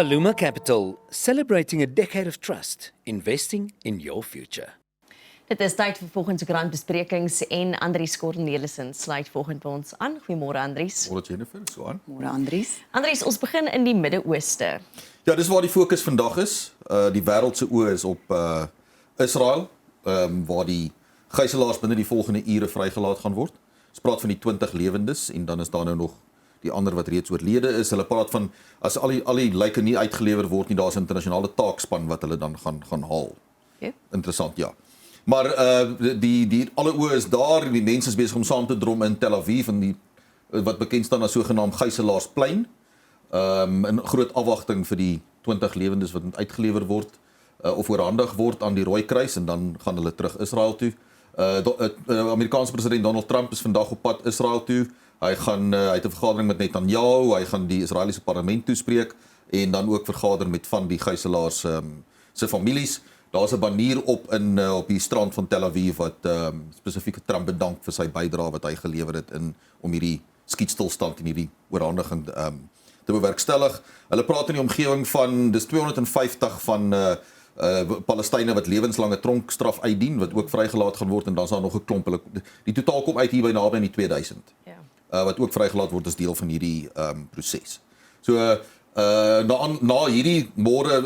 Aluma Capital, celebrating a decade of trust, investing in your future. Dit is tyd vir volgende krantbesprekings en Andries Cornelissen sluit volgende by ons aan. Goeiemôre Andries. Môre Jennifer, so aan. Môre Andries. Andries, ons begin in die Midde-Ooste. Ja, dis waar die fokus vandag is. Die wêreld se oë is op Israel, waar die gijslaers binne die volgende ure vrygelaat gaan word. Ons praat van die 20 lewendes en dan is daar nou nog die ander wat reeds oorlede is. Hulle praat van as al die lyke nie uitgelewer word nie, daar's 'n internasionale taakspan wat hulle dan gaan haal. Okay. Interessant, ja. Maar die alle oë is daar, die mense is besig om saam te drom in Tel Aviv en wat bekend staan as sogenaamd Gijslaarsplein. In groot afwagting vir die 20 lewendes wat uitgelewer word of oorhandig word aan die Rooi Kruis en dan gaan hulle terug Israel toe. Amerikaanse president Donald Trump is vandag op pad Israel toe. Hy het 'n vergadering met Netanyahu, hy gaan die Israeliese parlement toespreek en dan ook vergader met van die gijslaers se families. Daar's 'n banier op die strand van Tel Aviv wat spesifiek Trump bedank vir sy bydrae wat hy gelewer het om hierdie skietstilstand en hierdie oorhandiging te bewerkstellig. Hulle praat in die omgewing van dis 250 van Palestynë wat lewenslange tronkstraf uitdien wat ook vrygelaat gaan word en dan is daar nog 'n klomp. Die totaal kom uit hier by naby aan die 2000. Ja. Wat ook vrygelaat word as deel van hierdie proses. So na hierdie môre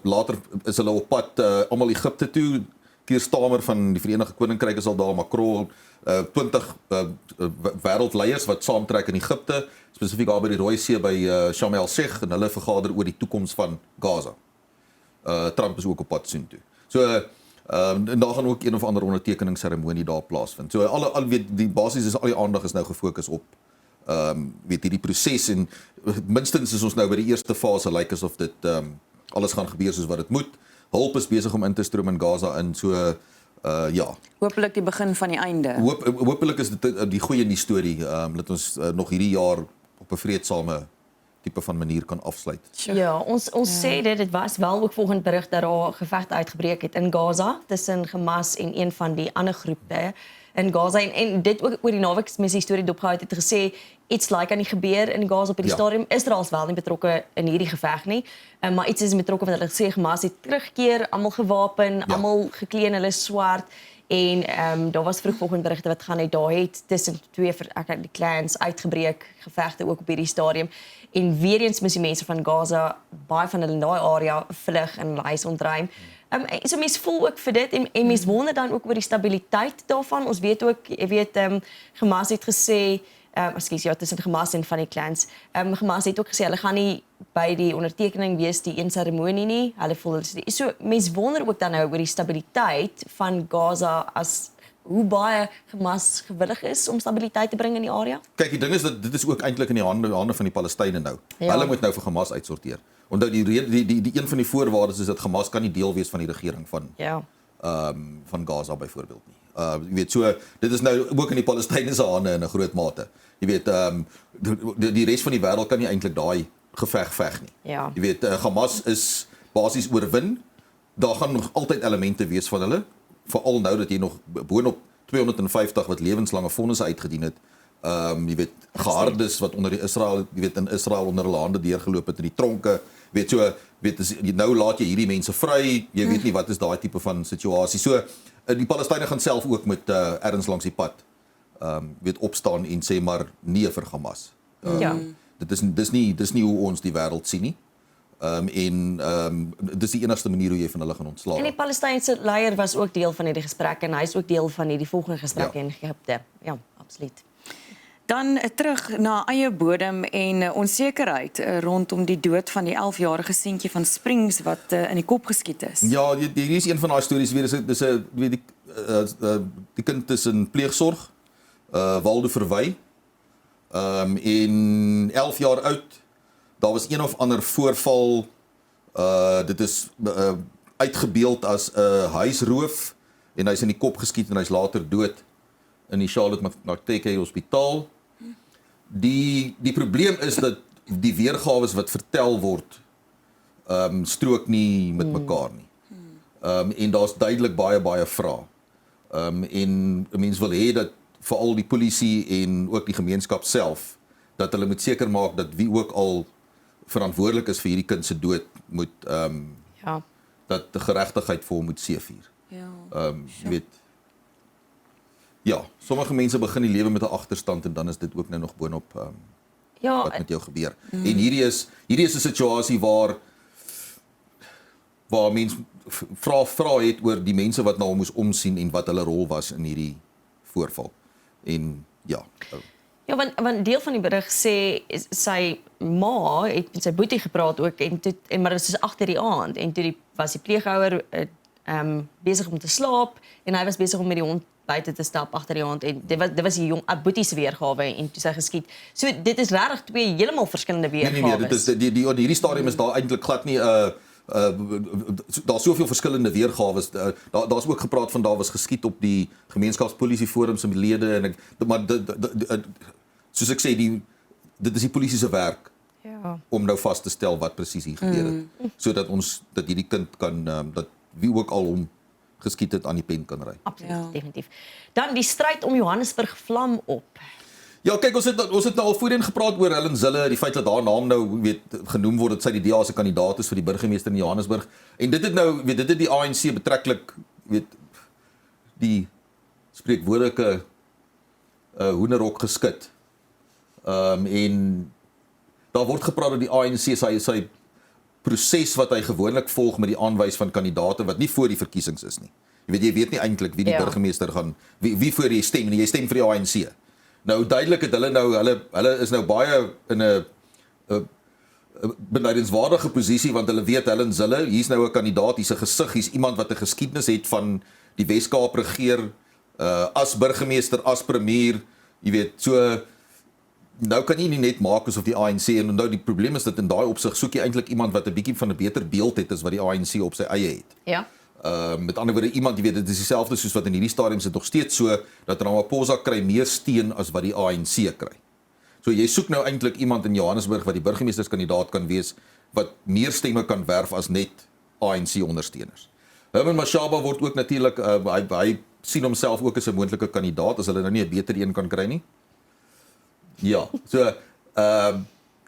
later is hulle op pad almal Egipte toe. Keir Starmer van die Verenigde Koninkryk is al daar, Macron, 20 wêreldleiers wat saamtrek in Egipte, spesifiek daar by die Rooi See by Sharm el-Sheikh en hulle vergader oor die toekoms van Gaza. Trump is ook op pad soontoe. So en daar gaan ook een of ander ondertekeningsseremonie daar plaasvind. So die basies is al die aandag is nou gefokus op hierdie proses en minstens is ons nou by die eerste fase lyk asof dit alles gaan gebeur soos wat dit moet. Hulp is besig om in te stroom in Gaza in so ja. Hopelik die begin van die einde. Hopelik is dit die goeie in die storie dat ons nog hierdie jaar op 'n vreedsame tipe van manier kan afsluit. Ja, ons sê dit was wel ook volgens berig dat daar gevegte uitgebreek het in Gaza tussen Hamas en een van die ander groepe in Gaza en dit ook oor die naweek mense storie dopgehou het gesê iets aan die gebeur in Gaza op hierdie stadium. Israel is wel nie betrokke in hierdie geveg nie, maar iets is betrokke want hulle gesê Hamas het teruggekeer, almal gewapen, almal geklee in hulle swart en daar was vroeg volgende berigte wat gaan uit daar het tussen twee die clans uitgebreek, gevegte ook op hierdie stadium. En weer eens mis die mense van Gaza, baie van hulle in daai area vlug en hulle huis ontruim. So mense voel ook vir dit en mense wonder dan ook oor die stabiliteit daarvan. Ons weet ook, Hamas het gesê, tussen Hamas en van die clans, Hamas het ook gesê, hulle gaan nie by die ondertekening wees, die een seremonie nie, hulle voel so mense wonder ook dan nou oor die stabiliteit van Gaza as hoe baie Hamas gewillig is om stabiliteit te bring in die area? Kyk, die ding is dat dit is ook eintlik in die hande van die Palestynë nou. Ja. Hulle moet nou vir Hamas uitsorteer. Onthou die een van die voorwaardes is dat Hamas kan nie deel wees van die regering van Gaza byvoorbeeld nie. Jy weet so dit is nou ook in die Palestynë se hande in 'n groot mate. Jy weet die res van die wêreld kan nie eintlik daai geveg veg nie. Ja. Jy weet Hamas is basies oorwin. Daar gaan nog altyd elemente wees van hulle. Veral nou dat jy nog boonop 250 wat lewenslange vonnisse uitgedien het. Jy weet gehardes wat onder in Israel onder hulle hande deurgeloop het in die tronke. Nou laat jy hierdie mense vry. Jy weet nie wat is daai tipe van situasie. So die Palestynë gaan self ook met ergens langs die pad opstaan en sê maar nee vir Hamas. Ja. Dis nie hoe ons die wêreld sien nie. Dis die enigste manier hoe jy van hulle gaan ontslae. En die Palestynse leier was ook deel van hierdie gesprekke en hy is ook deel van hierdie volgende gesprekke in Egipte. Ja, absoluut. Dan terug na eie bodem en onsekerheid rondom die dood van die 11-jarige seentjie van Springs wat in die kop geskiet is. Ja, hier is een van daai stories weer die kind is in pleegsorg, Waldo Verwy, en 11 jaar oud. Daar was een of ander voorval, dit is uitgebeeld as 'n huisroof en hy's in die kop geskiet en hy's later dood in die Charlotte Maxeke Hospitaal. Die probleem is dat die weergawe wat vertel word strook nie met mekaar nie. En daar's duidelik baie vrae. En 'n mens wil hê dat veral die polisie en ook die gemeenskap self dat hulle moet seker maak dat wie ook al verantwoordelik is vir hierdie kind se dood moet Ja. dat die geregtigheid vir hom moet seëvier. Ja. Jy weet. Ja, sommige mense begin die lewe met 'n agterstand en dan is dit ook nou nog boonop Ja, wat met jou gebeur. En hierdie is 'n situasie waar mense vra het oor die mense wat na hom moes omsien en wat hulle rol was in hierdie voorval. En ja. ja, want deel van die berig sê sy ma het met sy boetie gepraat ook maar dit is agter die aand en toe was die pleegouer besig om te slaap en hy was besig om met die hond buite te stap agter die aand en dit was die jong boetie se weergawe en toe sy geskiet. So dit is regtig twee heeltemal verskillende weergawe. Nee, dit is hierdie stadium is daar eintlik glad nie daar's soveel verskillende weergawes. Daar's ook gepraat van daar was geskiet op die gemeenskapspolisie forum se lede en maar soos ek sê dit is die polisie se werk Ja. om nou vas te stel wat presies hier gebeur het sodat dat hierdie kind kan dat wie ook al hom geskiet het aan die pen kan ry. Absoluut, Ja. definitief. Dan die stryd om Johannesburg vlam op. Ja, kyk, ons het nou al voorheen gepraat oor Helen Zille, die feit dat haar naam nou genoem word dat sy die DA se kandidaat is vir die burgemeester in Johannesburg. En dit het die ANC betreklik die spreekwoordelike hoenderhok geskit. En daar word gepraat dat die ANC sy proses wat hy gewoonlik volg met die aanwys van kandidaate wat nie voor die verkiesings is nie. Jy weet nie eintlik wie die burgemeester gaan wie voor jy stem nie, jy stem vir die ANC. Nou duidelik het hulle is nou baie in 'n benydenswaardige posisie want hulle weet Helen Zille, hier's nou 'n kandidaat, hier's 'n gesig, hier's iemand wat 'n geskiedenis het van die Wes-Kaap regeer as burgemeester, as premier, jy weet, so nou kan jy nie net maak asof die ANC en nou die probleem is dat in daai opsig soek jy eintlik iemand wat 'n bietjie van 'n beter beeld het as wat die ANC op sy eie het. Ja. Met ander woorde iemand, jy weet, dit is dieselfde soos wat in hierdie stadium sit nog steeds so dat Ramaphosa kry meer steun as wat die ANC kry. So jy soek nou eintlik iemand in Johannesburg wat die burgemeesterskandidaat kan wees wat meer stemme kan werf as net ANC ondersteuners. Herman Mashaba word ook natuurlik hy sien homself ook as 'n moontlike kandidaat as hulle nou nie 'n beter een kan kry nie. Ja, so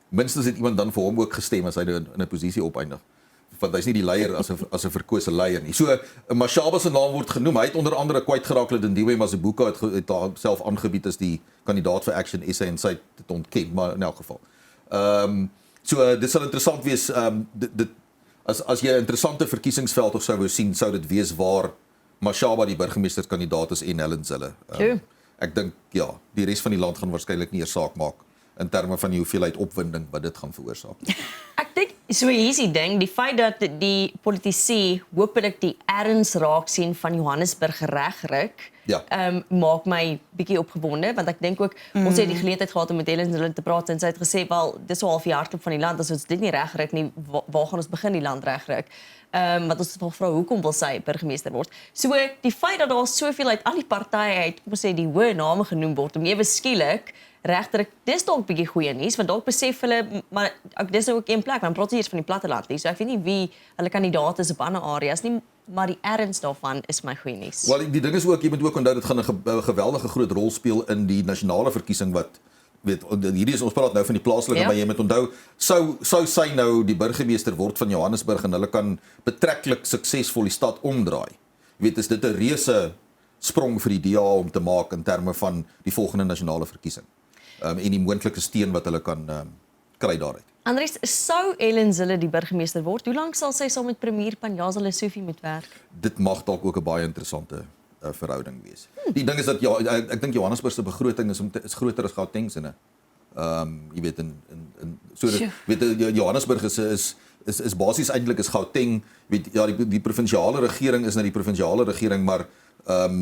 minstens het iemand dan vir hom ook gestem as hy nou in 'n posisie opeindig. Want hy's nie die leier as 'n verkose leier nie. So Mashaba se naam word genoem. Hy het onder andere kwytgeraak dat Ndiwe Mazibuko het homself aangebied as die kandidaat vir Action SA en sy het dit ontken, maar in elk geval. So dit sal interessant wees as jy 'n interessante verkiesingsveld of sou wou sien, sou dit wees waar Mashaba die burgemeesterskandidaat is en Helen Zille. Ek dink ja, die res van die land gaan waarskynlik nie 'n saak maak in terme van die hoeveelheid opwinding wat dit gaan veroorsaak. Ek dink so hier's die ding, die feit dat die politici hopelik die erns raak sien van Johannesburg regryk, Ja. maak my bietjie opgewonde want ek dink ook ons het die geleentheid gehad om met Helen Zille te praat en sy het gesê wel dis so half die hartklop van die land as ons dit nie regryk nie, waar gaan ons begin die land regryk? Wat ons wil vra hoekom wil sy burgemeester word. So die feit dat daar soveel uit al die partye uit, kom ons sê die hoë name genoem word om ewe skielik regter, dis dalk bietjie goeie nuus want dalk besef hulle maar dis nou ook een plek, want praat hier van die platteland nie. So ek weet nie wie hulle kandidaat is op ander areas nie, maar die erns daarvan is my goeie nuus. Wel, die ding is ook jy moet ook onthou dit gaan 'n geweldige groot rol speel in die nasionale verkiesing wat weet hierdie is ons praat nou van die plaaslike, Ja. maar jy moet onthou sou sy nou die burgemeester word van Johannesburg en hulle kan betreklik suksesvol die stad omdraai. Jy weet is dit 'n reuse sprong vir die DA om te maak in terme van die volgende nasionale verkiesing. En die moontlike steun wat hulle kan kry daaruit. Andries, sou Helen Zille die burgemeester word? Hoe lank sal sy saam met premier Panyaza Lesufi moet werk? Dit mag dalk ook 'n baie interessante verhouding wees. Die ding is dat ja, ek dink Johannesburg se begroting is groter as Gauteng se, né? Jy weet in so dat weet Johannesburg is basies eintlik is Gauteng, weet ja die provinsiale regering is nou die provinsiale regering, maar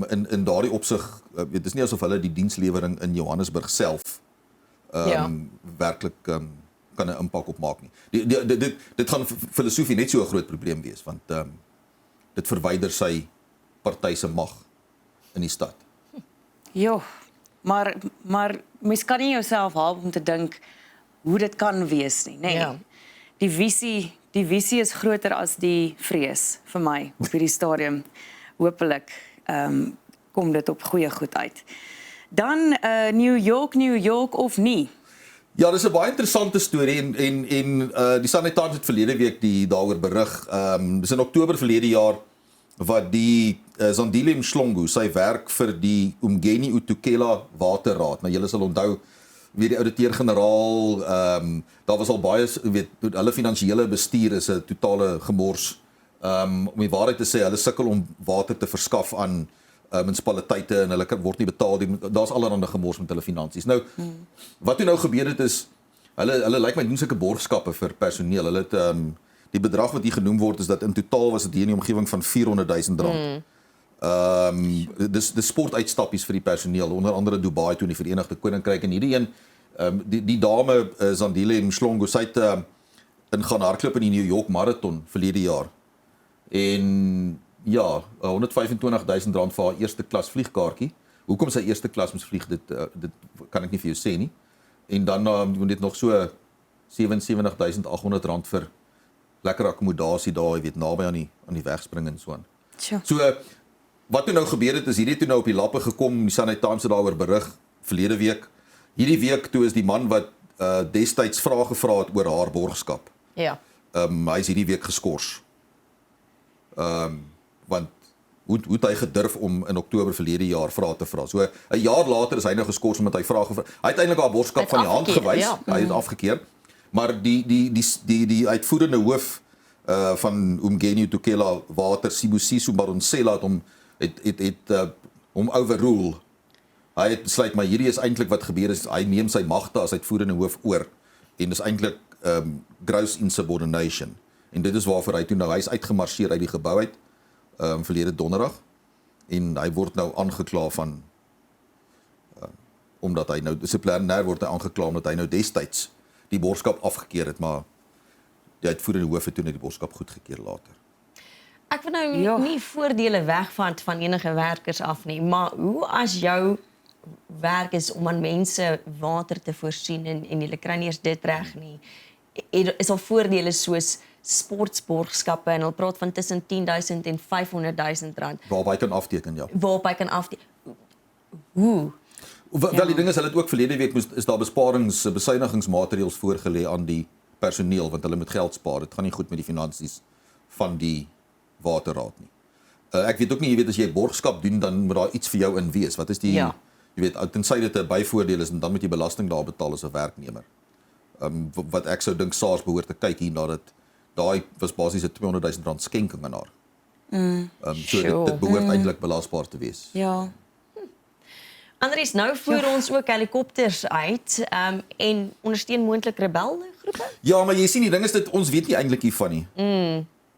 in daardie opsig weet dis nie asof hulle die dienslewering in Johannesburg self werklik kan 'n impak op maak nie. Dit gaan filosofie net so 'n groot probleem wees want dit verwyder sy party se mag in die stad. Ja, maar mens kan nie jouself help om te dink hoe dit kan wees nie, nê? Ja. Die visie is groter as die vrees vir my op hierdie stadium. Hoopelik kom dit op goeie goed uit. Dan New York of nie? Ja, dis 'n baie interessante storie en die Sunday Times het verlede week daaroor berig. Dis in Oktober verlede jaar wat die Zandile Mhlongo sy werk vir die Umgeni Utukela Waterraad. Nou julle sal onthou weet die ouditeur-generaal, daar was al baie hulle finansiële bestuur is 'n totale gemors. Om die waarheid te sê, hulle sukkel om water te verskaf aan munisipaliteite en hulle word nie betaal nie. Daar's allerhande gemors met hulle finansies. Nou, wat toe nou gebeur het is hulle lyk my doen sulke borgskappe vir personeel. Hulle het die bedrag wat hier genoem word is dat in totaal was dit hier in die omgewing van R400,000. Dis sportuitstappies vir die personeel, onder andere Dubai toe in die Verenigde Koninkryk en hierdie een die dame Zandile Mhlongo sy het ingaan hardloop in die New York Marathon verlede jaar. En ja, R125,000 vir haar eerste klas vliegkaartjie. Hoekom sy eerste klas moes vlieg, dit kan ek nie vir jou sê nie. En dan moet dit nog so R77,800 vir lekker akkommodasie daar, jy weet, naby aan die wegspring en so aan. So wat toe nou gebeur het is hierdie toe nou op die lappe gekom, die Sunday Times het daaroor berig verlede week. Hierdie week toe is die man wat destyds vrae gevra het oor haar borgskap. Ja. Hy is hierdie week geskort. Want hoe het hy gedurf om in Oktober verlede jaar vrae te vra? So 'n jaar later is hy nou geskort omdat hy vrae gevra. Hy het eintlik haar borgskap van die hand gewys. Ja. Hy het afgekeer. Maar die uitvoerende hoof van Umgeni Utukela Water, Sibusiso Baronsela het hom overrule. Hy het besluit maar hierdie is eintlik wat gebeur is, hy neem sy magte as uitvoerende hoof oor en dis eintlik gross insubordination. En dit is waarvoor hy toe nou hy is uitgemarseer uit die gebou uit verlede donderdag en hy word nou aangekla van omdat hy nou dissiplinêr word hy aangekla omdat hy nou destyds die borgskap afgekeer het, maar die uitvoerende hoof het toe net die borgskap goedgekeur later. Ek wil nou nie voordele wegvat van enige werkers af nie, maar hoe as jou werk is om aan mense water te voorsien en hulle kry nie eers dit reg nie, is al voordele soos sportborgskappe en hulle praat van tussen R10,000 en R500,000. Waarop hy kan afteken, ja. Waarop hy kan afteken. Hoe? Wel, die ding is, hulle het ook verlede week is daar besuinigingsmaatreëls voorgelê aan die personeel, want hulle moet geld spaar. Dit gaan nie goed met die finansies van die waterraad nie. Ek weet ook nie, jy weet, as jy borgskap doen, dan moet daar iets vir jou in wees. Wat is die, jy weet, tensy dit 'n byvoordeel is, en dan moet jy belasting daar betaal as 'n werknemer. Wat ek sou dink SARS behoort te kyk hier na dit, daai was basies 'n R200,000 skenking aan haar. So dit behoort eintlik belasbaar te wees. Ja. Andries, nou voer ons ook helikopters uit en ondersteun moontlik rebelgroepe? Ja, maar jy sien die ding is dit ons weet nie eintlik hiervan nie.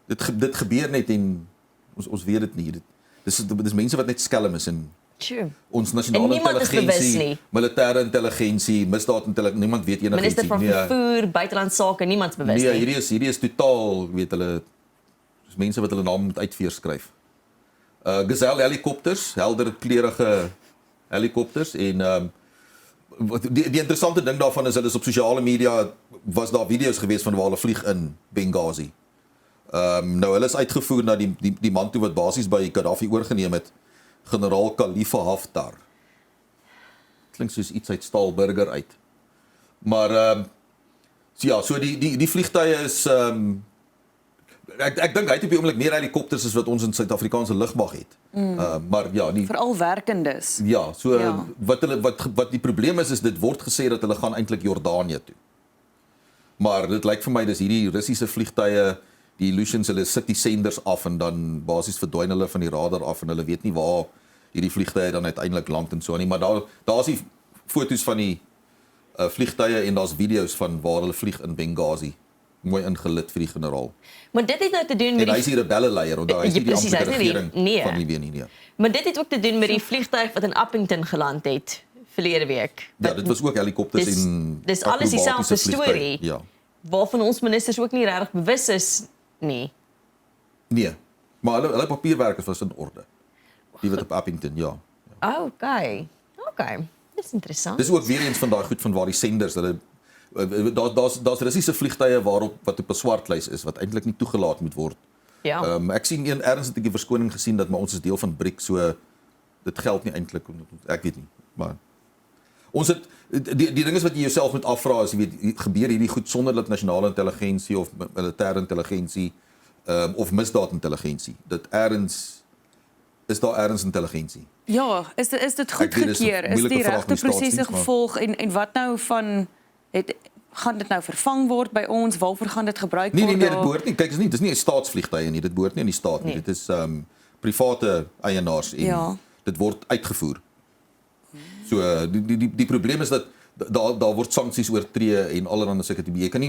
Dit gebeur net en ons weet dit nie. Dis mense wat net skelm is en ons nasionale intelligensie, militêre intelligensie, misdaadintelligensie, niemand weet enigiets nie. Minister van Vervoer, buitelandse sake, niemands bewus nie. Nee, hierdie is totaal, weet hulle, dis mense wat hulle naam moet uitveerskryf. Gazelle helikopters, helder kleurige helikopters en die interessante ding daarvan is hulle is op sosiale media was daar video's gewees van waar hulle vlieg in Benghazi. Nou hulle is uitgevoer na die man toe wat basies by Gaddafi oorgeneem het, generaal Khalifa Haftar. Klink soos iets uit Staalburger uit. Maar so die vliegtuie is ek dink hy het op die oomblik meer helikopters as wat ons in Suid-Afrikaanse lugmag het. Maar ja, veral werkendes. Ja, so wat die probleem is dit word gesê dat hulle gaan eintlik Jordanië toe. Maar dit lyk vir my dis hierdie Russiese vliegtuie, die Illusions, hulle sit die senders af en dan basies verdwyn hulle van die radar af en hulle weet nie waar hierdie vliegtuie dan uiteindelik land en so nie, maar daar's die foto's van die vliegtuie en daar's video's van waar hulle vlieg in Benghazi. Mooi ingelit vir die generaal. Maar dit het nou te doen met en hy is die rebelleleier, want hy is nie die amptelike regering van Libië nie. Maar dit het ook te doen met die vliegtuig wat in Appington geland het verlede week. Ja, dit was ook helikopters en dis alles dieselfde storie. Ja. Waarvan ons ministers ook nie regtig bewus is nie. Nee, maar hulle papierwerk was in orde. Die wat op Appington, ja. Okay. Dis interessant. Dis ook weer eens van daai goed van waar die senders, hulle daar's Russiese vliegtuie wat op 'n swartlys is wat eintlik nie toegelaat moet word. Ja. Ek sien ergens het ek 'n verskoning gesien dat maar ons is deel van BRICS, so dit geld nie eintlik, ek weet nie, maar ons het die ding is wat jy jouself moet afvra is, jy weet, gebeur hierdie goed sonder dat nasionale intelligensie of militêre intelligensie of misdaadintelligensie. Is daar ergens intelligensie? Ja, is dit Ek weet, dis 'n goedgekeur? Is moeilike die vraag regte met die prosesse staatsdiens, maar- gevolg en wat nou van gaan dit nou vervang word by ons? Waarvoor gaan dit gebruik Nee, word? dit daar? behoort nie. Kyk, dis nie 'n staatsvliegtuie nie. Dit behoort nie aan die staat nie. Nee. Dit is private eienaars en Ja. dit word uitgevoer. So die probleem is dat daar word sanksies oortree en allerlei sulke tipe. Jy kan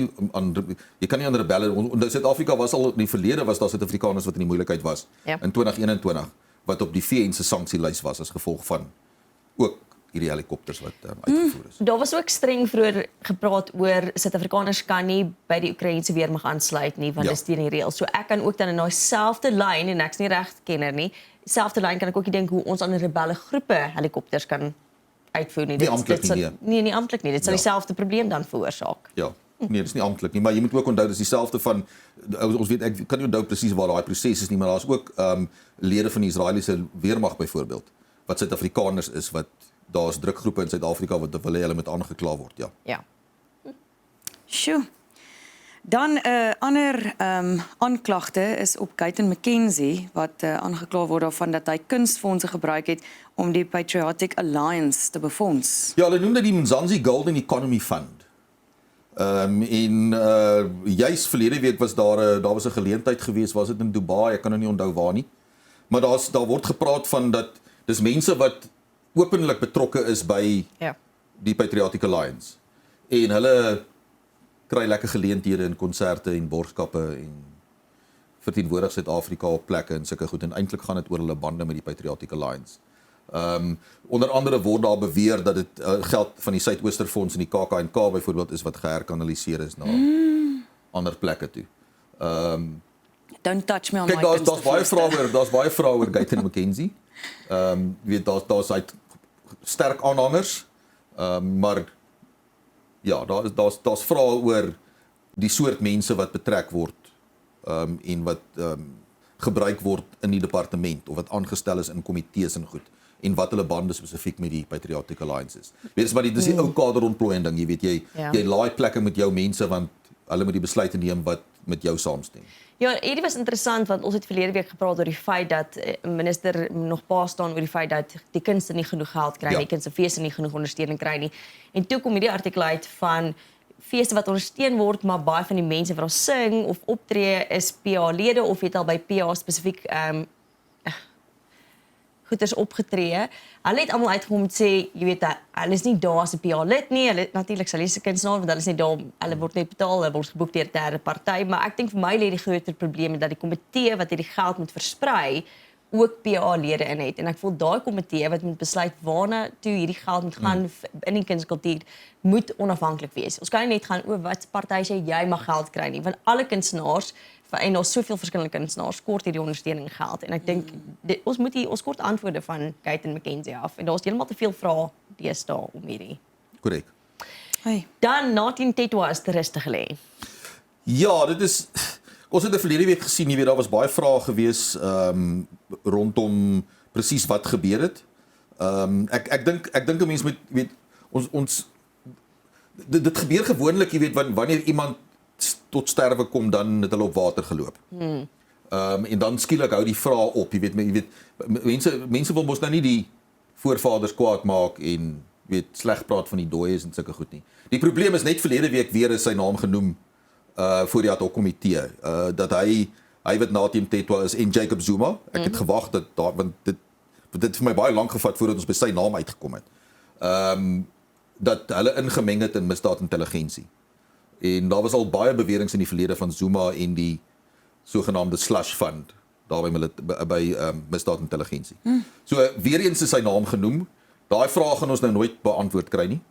nie aan rebelle. Onthou Suid-Afrika was al in die verlede was daar Suid-Afrikaners wat in die moeilikheid was Ja. in 2021 wat op die VN se sanksielys was as gevolg van ook hierdie helikopters wat uitgevoer is. Daar was ook streng vroeër gepraat oor Suid-Afrikaners kan nie by die Oekraïense weermag aansluit nie want Ja. dis teen die reëls. So ek kan ook dan in daai selfde lyn en ek's nie regkenner nie. Selfde lyn kan ek ook nie dink hoe ons aan rebelle groepe helikopters kan uitvoer nie. Nie amptelik sal- nie, Nee, nie amptelik nie. Dit sal Ja. dieselfde probleem dan veroorsaak. Ja. Nee, dis nie amptelik nie, maar jy moet ook onthou dis dieselfde van ons weet ek kan nie onthou presies waar daai proses is nie, maar daar's ook lede van die Israeliese weermag byvoorbeeld wat Suid-Afrikaners is wat daar's drukgroepe in Suid-Afrika wat wil hê hulle moet aangekla word, ja. Ja. Sjoe. Dan 'n ander aanklagte is op Gayton McKenzie wat aangekla word daarvan dat hy kunsfondse gebruik het om die Patriotic Alliance te befonds. Ja, hulle noem dit die Mzansi Golden Economy Fund. Juis verlede week was daar was 'n geleentheid geweest, was dit in Dubai, ek kan nou nie onthou waar nie. Maar daar word gepraat van dat dis mense wat openlik betrokke is by Ja. die Patriotic Alliance. En hulle kry lekker geleenthede in konserte en borgskappe en verteenwoordig Suid-Afrika op plekke en sulke goed en eintlik gaan dit oor hulle bande met die Patriotic Alliance. Onder andere word daar beweer dat dit geld van die Suidoosterfonds en die KAK&K byvoorbeeld is wat geherkanaliseer is na ander plekke toe. Don't touch me on Kyk, my daar's baie vrae oor Gayton McKenzie. Jy weet daar's uit sterk aanhangers. Maar ja, daar's vrae oor die soort mense wat betrek word en wat gebruik word in die departement of wat aangestel is in komitees en goed en wat hulle bande spesifiek met die Patriotic Alliance is. Weet jy, maar dis die ou kaderontplooiing ding, jy weet Ja. jy laai plekke met jou mense want hulle moet die besluite neem wat met jou saamstem. Ja, hierdie was interessant want ons het verlede week gepraat oor die feit dat minister nog pa staan oor die feit dat die kunste nie genoeg geld kry nie, Ja. die kunstefeeste nie genoeg ondersteuning kry nie. En toe kom hierdie artikel uit van feeste wat ondersteun word, maar baie van die mense wat daar sing of optree is PA-lede of het al by PA spesifiek goeders opgetree. Hulle het almal uitgekom om te sê, jy weet, hulle is nie daar as 'n PA-lid nie. Hulle natuurlik sal hulle se kunstenaar want hulle is nie daar, hulle word net betaal, hulle word geboek deur 'n derde party, maar ek dink vir my lê die groter probleem is dat die komitee wat hierdie geld moet versprei ook PA-lede in het en ek voel daai komitee wat moet besluit waarna toe hierdie geld moet gaan in die kunskultuur moet onafhanklik wees. Ons kan nie net gaan wat party sê jy mag geld kry nie, want alle kunstenaars en daar's soveel verskillende kunstenaars kort hierdie ondersteuning geld en ek dink ons kort antwoorde van Gayton McKenzie af en daar's heeltemal te veel vrae deesdae om hierdie. Korrek. Hey. Dan Natin Tetwa is te rustig gelê. Ja, dit is ons het 'n verlede week gesien, jy weet daar was baie vrae gewees rondom presies wat gebeur het. Ek dink 'n mens moet weet ons dit gebeur gewoonlik, jy weet wanneer iemand tot sterwe kom dan het hulle op water geloop. En dan skielik hou die vrae op, jy weet mense wil mos nou nie die voorvaders kwaad maak en weet sleg praat van die dooies en sulke goed nie. Die probleem is net verlede week weer is sy naam genoem voor die ad hoc komitee dat hy wat Natin Tetwa is en Jacob Zuma. Ek het gewag dat daar want dit vir my baie lank gevat voordat ons by sy naam uitgekom het. Dat hulle ingemeng het in misdaadintelligensie. En daar was al baie beweringe in die verlede van Zuma en die sogenaamde slush fund daarby by misdaadintelligensie. So weer eens is sy naam genoem. Daai vraag gaan ons nou nooit beantwoord kry nie.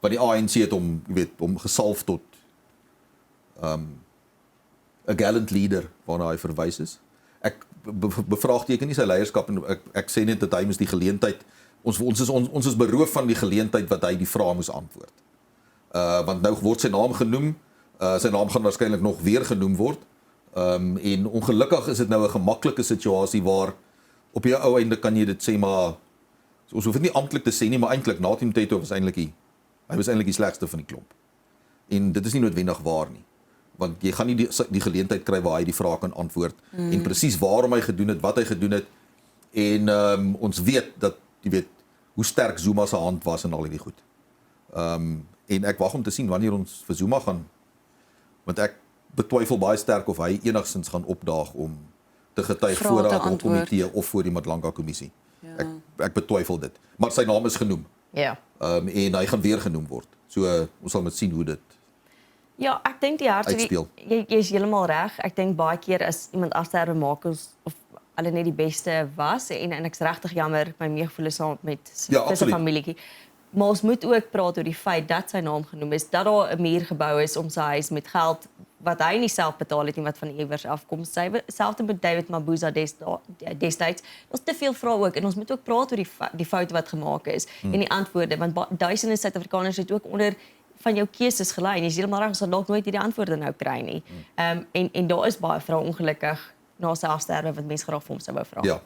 Want die ANC het hom, jy weet, hom gesalf tot 'n gallant leader waarna hy verwys is. Ek bevraagteken nie sy leierskap en ek sê net dat hy moes die geleentheid ons is beroof van die geleentheid wat hy die vrae moes antwoord. Want nou word sy naam genoem, sy naam gaan waarskynlik nog weer genoem word. En ongelukkig is dit nou 'n gemaklike situasie waar op jou ou einde kan jy dit sê maar ons hoef dit nie amptelik te sê nie, maar eintlik Nathi Mteto was eintlik die slegste van die klomp. En dit is nie noodwendig waar nie. Want jy gaan nie die geleentheid kry waar hy die vrae kan antwoord en presies waarom hy gedoen het, wat hy gedoen het. En ons weet dat jy weet hoe sterk Zuma se hand was en al hierdie goed. En ek wag om te sien wanneer ons vir Zuma gaan, want ek betwyfel baie sterk of hy enigstens gaan opdaag om te getuig Vrae voor te die antwoord. komitee of voor die Madlanga kommissie. Ek betwyfel dit. Maar sy naam is genoem. Ja. En hy gaan weer genoem word. So ons sal met sien hoe dit Ja, ek dink die hart Uitspeel. jy is heeltemal reg. Ek dink baie keer as iemand afsterwe maak of hulle net die beste was en ek's regtig jammer, my meegevoel is saam met Ja, sy absoluut. familietjie. Maar ons moet ook praat oor die feit dat sy naam genoem is, dat daar 'n muur gebou is om sy huis met geld wat hy nie self betaal het nie, wat van iewers afkom. Selfs met David Mabuza destyds. Daar's te veel vrae ook en ons moet ook praat oor die foute wat gemaak is en die antwoorde, want duisende Suid-Afrikaners het ook onder van jou keuses gelei en jy is heeltemal reg, ons sal dalk nooit hierdie antwoorde nou kry nie. En daar is baie vrae ongelukkig na sy afsterwe wat mense graag vir hom sou wou vra. ja.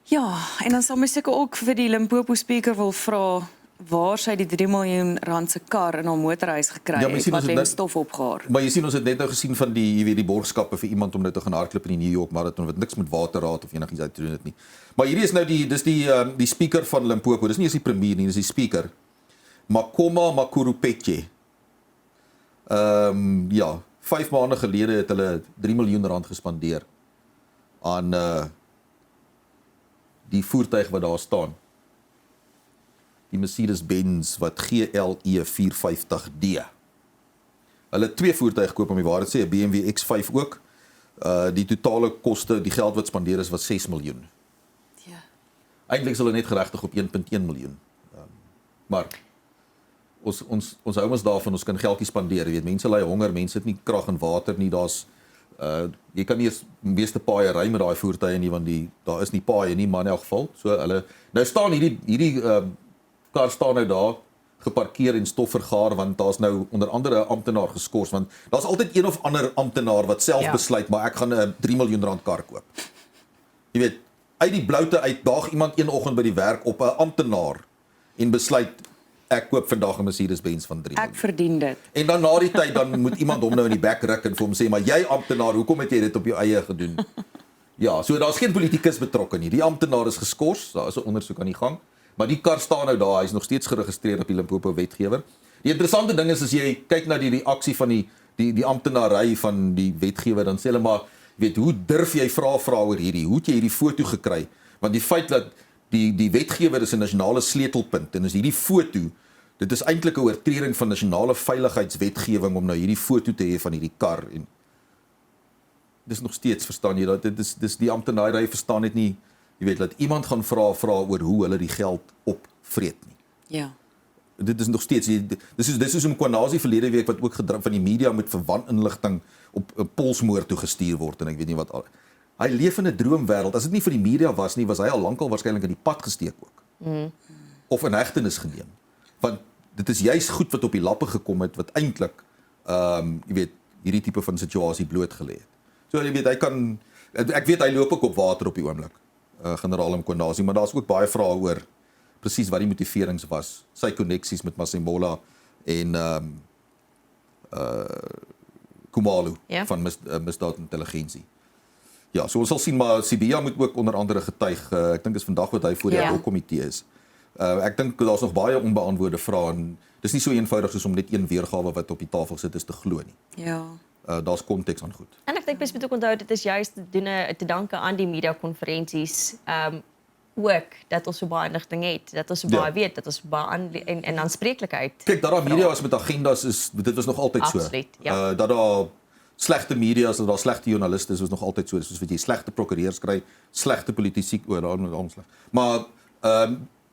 Ja, en dan sal my seker ook vir die Limpopo speaker wil vra waar sy die 3 miljoen rand se kar in haar motorhuis gekry Ja, maar jy het sien, wat ons het hem net- stof opgehaar. Maar jy sien ons het net nou gesien van die jy weet die borgskappe vir iemand om nou te gaan hardloop in die New York Marathon wat niks met waterraad of enigiets uit te doen het nie. Maar hierdie is nou die speaker van Limpopo. Dis nie eens die premier nie, dis die speaker. Makoma Makurupetje. Ja, 5 maande gelede het hulle 3 miljoen rand gespandeer aan die voertuig wat daar staan. Die Mercedes-Benz wat GLE 450D. Hulle het 2 voertuie gekoop om die waarheid te sê, 'n BMW X5 ook. Die totale koste, die geld wat spandeer is, was 6 miljoen. Ja. Eintlik is hulle net geregtig op 1.1 miljoen. Maar ons hou ons daarvan, ons kan geldjie spandeer. Jy weet, mense ly honger, mense het nie krag en water nie. Daar's jy kan nie eens meeste paaie ry met daai voertuie nie want daar is nie paaie nie, maar in elk geval. So hulle nou staan hierdie kar staan nou daar geparkeer en stof vergaar want daar's nou onder andere 'n amptenaar geskort want daar's altyd een of ander amptenaar wat self besluit maar ek gaan 'n 3 miljoen rand kar koop. Jy weet, uit die bloute uit daag iemand een oggend by die werk op 'n amptenaar en besluit ek koop vandag 'n Mercedes-Benz van 3 miljoen. Ek verdien dit. En dan na die tyd dan moet iemand hom nou in die bek ruk en vir hom sê maar jy amptenaar, hoekom het jy dit op jou eie gedoen? Ja, so daar's geen politikus betrokke nie. Die amptenaar is geskort, daar is 'n ondersoek aan die gang. Maar die kar staan nou daar, hy's nog steeds geregistreer op die Limpopo wetgewer. Die interessante ding is as jy kyk na die reaksie van die amptenary van die wetgewer, dan sê hulle maar, weet, hoe durf jy vra oor hierdie? Hoe het jy hierdie foto gekry? Want die feit dat die wetgewer is 'n nasionale sleutelpunt en is hierdie foto, dit is eintlik 'n oortreding van nasionale veiligheidswetgewing om nou hierdie foto te hê van hierdie kar en dis nog steeds, verstaan jy dat dis die amptenary verstaan net nie. Jy weet, dat iemand gaan vra oor hoe hulle die geld opvreet nie. Ja. Dit is nog steeds, dis is 'n Kwanazi verlede week wat ook van die media met verwaninligting op 'n polsmoord toe gestuur word en ek weet nie wat al. Hy leef in 'n droomwêreld. As dit nie vir die media was nie, was hy al lankal waarskynlik in die pad gesteek ook. Of in hegtenis geneem. Want dit is juis goed wat op die lappe gekom het wat eintlik jy weet, hierdie tipe van situasie blootgelê het. So jy weet, ek weet hy loop ook op water op die oomblik. Generaal Mkhwanazi, maar daar's ook baie vrae oor presies wat die motiverings was, sy koneksies met Masemola en Khumalo van misdaadintelligensie. Ja, so ons sal sien, maar Sibiya moet ook onder andere getuig. Ek dink dis vandag wat hy voor die komitee is. Ek dink daar's nog baie onbeantwoorde vrae en dis nie so eenvoudig soos om net een weergawe wat op die tafel sit is te glo nie. Ja. Daar's konteks aan goed. En ek dink mens moet ook onthou dit is juist te danke aan die media konferensies ook dat ons so baie inligting het, dat ons so baie weet, dat ons baie en aanspreeklikheid. Kyk, dat daar media is met agendas dit was nog altyd so. Absoluut, ja. Dat daar slegte media is, dat daar slegte joernaliste is, was nog altyd so. Soos wat jy slegte prokureurs kry, slegte politici, daarom sleg. Maar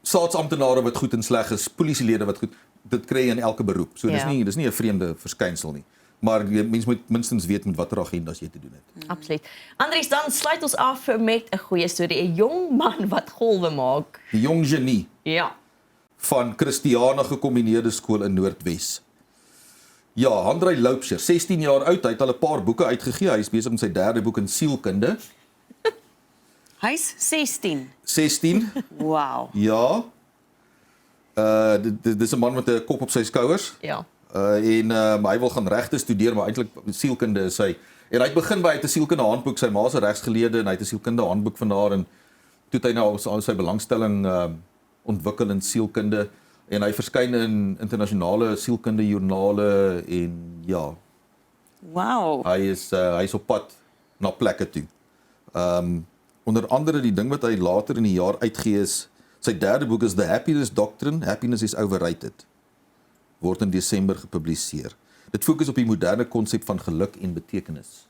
staatsamptenare wat goed en sleg is, polisielede wat goed, dit kry jy in elke beroep. So dis nie 'n vreemde verskynsel nie. Maar mens moet minstens weet met watter agendas jy te doen het. Absoluut. Andries, dan sluit ons af met 'n goeie storie, 'n jong man wat golwe maak. Die jong genie Ja. van Christiana Gekombineerde Skool in Noordwes. Ja, Andrei Loupsher, 16 jaar oud, hy het al 'n paar boeke uitgegee. Hy is besig met sy 3de boek in sielkunde. Hy's 16. 16. Wow. Ja. Dis 'n man met 'n kop op sy skouers. Ja. En hy wil gaan regte studeer, maar eintlik sielkunde is hy. En hy het begin by hy het 'n sielkunde handboek, sy ma se regsgeleerde en hy het 'n sielkunde handboek van haar en toe het hy nou al sy belangstelling ontwikkel in sielkunde en hy verskyn in internasionale sielkunde joernale en ja, Wow. hy is op pad na plekke toe. Onder andere die ding wat hy later in die jaar uitgee is, sy derde boek is The Happiness Doctrine, Happiness is Overrated. Word in Desember gepubliseer. Dit fokus op die moderne konsep van geluk en betekenis.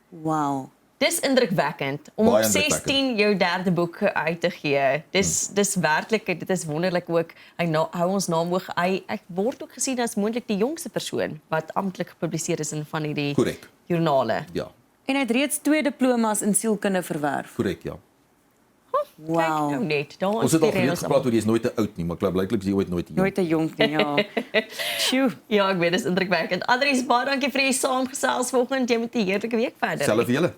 Wow. Dis indrukwekkend om Baie op 16 jou derde boek uit te gee. Dis werklik, dit is wonderlik ook. Hou ons naam hoog. Hy word ook gesien as moontlik die jongste persoon wat amptelik gepubliseer is in van hierdie Korrek. joernale. Ja, En hy het reeds 2 diplomas in sielkunde verwerf. korrek, ja. Wow. Kyk nou net, daar Ons het al inspireer gereed ons gepraat almal. oor jy is nooit te oud nie, maar blyklik is jy ooit nooit te jong. Nooit te jonk nie, ja. Sjoe. Ja, ek weet, dis indrukwekkend. Adries, baie dankie vir die saamgesels vanoggend. Jy moet 'n heerlike week verder. Selfe vir julle.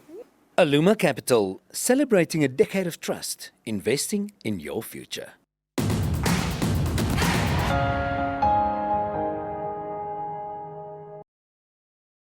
Aluma Capital, celebrating a decade of trust, investing in your future.